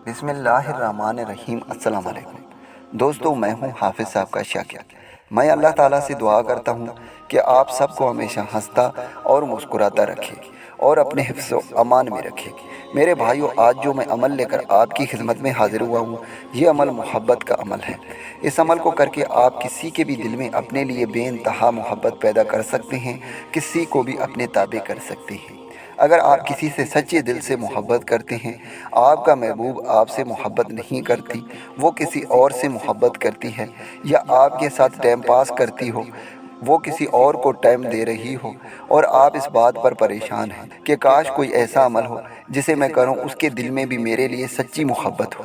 بسم اللہ الرحمن الرحیم۔ السلام علیکم دوستو، میں ہوں حافظ صاحب کا شاکر۔ میں اللہ تعالیٰ سے دعا کرتا ہوں کہ آپ سب کو ہمیشہ ہنستا اور مسکراتا رکھے اور اپنے حفظ و امان میں رکھے۔ میرے بھائیو، آج جو میں عمل لے کر آپ کی خدمت میں حاضر ہوا ہوں، یہ عمل محبت کا عمل ہے۔ اس عمل کو کر کے آپ کسی کے بھی دل میں اپنے لیے بے انتہا محبت پیدا کر سکتے ہیں، کسی کو بھی اپنے تابع کر سکتے ہیں۔ اگر آپ کسی سے سچے دل سے محبت کرتے ہیں، آپ کا محبوب آپ سے محبت نہیں کرتی، وہ کسی اور سے محبت کرتی ہے، یا آپ کے ساتھ ٹائم پاس کرتی ہو، وہ کسی اور کو ٹائم دے رہی ہو، اور آپ اس بات پر پریشان ہیں کہ کاش کوئی ایسا عمل ہو جسے میں کروں اس کے دل میں بھی میرے لیے سچی محبت ہو،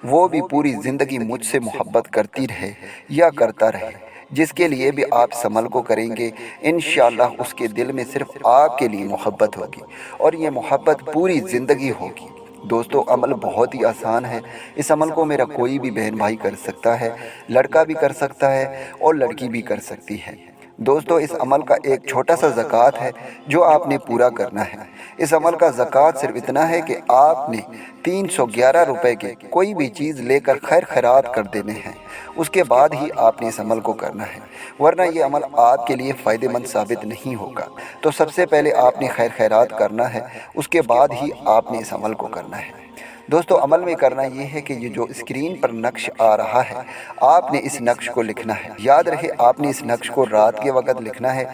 وہ بھی پوری زندگی مجھ سے محبت کرتی رہے یا کرتا رہے، جس کے لیے بھی آپ اس عمل کو کریں گے، انشاءاللہ اس کے دل میں صرف آپ کے لیے محبت ہوگی، اور یہ محبت پوری زندگی ہوگی۔ دوستو، عمل بہت ہی آسان ہے۔ اس عمل کو میرا کوئی بھی بہن بھائی کر سکتا ہے، لڑکا بھی کر سکتا ہے اور لڑکی بھی کر سکتی ہے۔ دوستو، اس عمل کا ایک چھوٹا سا زکوٰۃ ہے جو آپ نے پورا کرنا ہے۔ اس عمل کا زکوٰۃ صرف اتنا ہے کہ آپ نے 311 روپے کے کوئی بھی چیز لے کر خیر خیرات کر دینے ہیں، اس کے بعد ہی آپ نے اس عمل کو کرنا ہے، ورنہ یہ عمل آپ کے لیے فائدہ مند ثابت نہیں ہوگا۔ تو سب سے پہلے آپ نے خیر خیرات کرنا ہے، اس کے بعد ہی آپ نے اس عمل کو کرنا ہے۔ دوستو، عمل میں کرنا یہ ہے کہ یہ جو اسکرین پر نقش آ رہا ہے، آپ نے اس نقش کو لکھنا ہے۔ یاد رہے، آپ نے اس نقش کو رات کے وقت لکھنا ہے،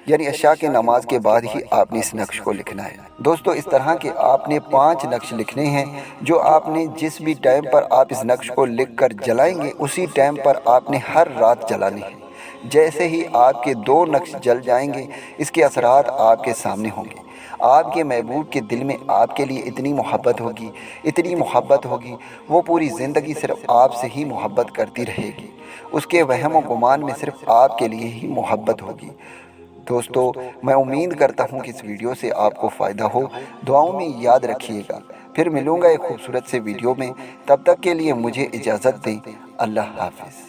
یعنی عشاء کے نماز کے بعد ہی آپ نے اس نقش کو لکھنا ہے۔ دوستو، اس طرح کے آپ نے 5 نقش لکھنے ہیں، جو آپ نے جس بھی ٹائم پر آپ اس نقش کو لکھ کر جلائیں گے، اسی ٹائم پر آپ نے ہر رات جلانے ہیں۔ جیسے ہی آپ کے 2 نقش جل جائیں گے، اس کے اثرات آپ کے سامنے ہوں گے۔ آپ کے محبوب کے دل میں آپ کے لیے اتنی محبت ہوگی، اتنی محبت ہوگی، وہ پوری زندگی صرف آپ سے ہی محبت کرتی رہے گی۔ اس کے وہم و گمان میں صرف آپ کے لیے ہی محبت ہوگی۔ دوستو، میں امید کرتا ہوں کہ اس ویڈیو سے آپ کو فائدہ ہو۔ دعاؤں میں یاد رکھیے گا۔ پھر ملوں گا ایک خوبصورت سے ویڈیو میں، تب تک کے لیے مجھے اجازت دیں۔ اللہ حافظ۔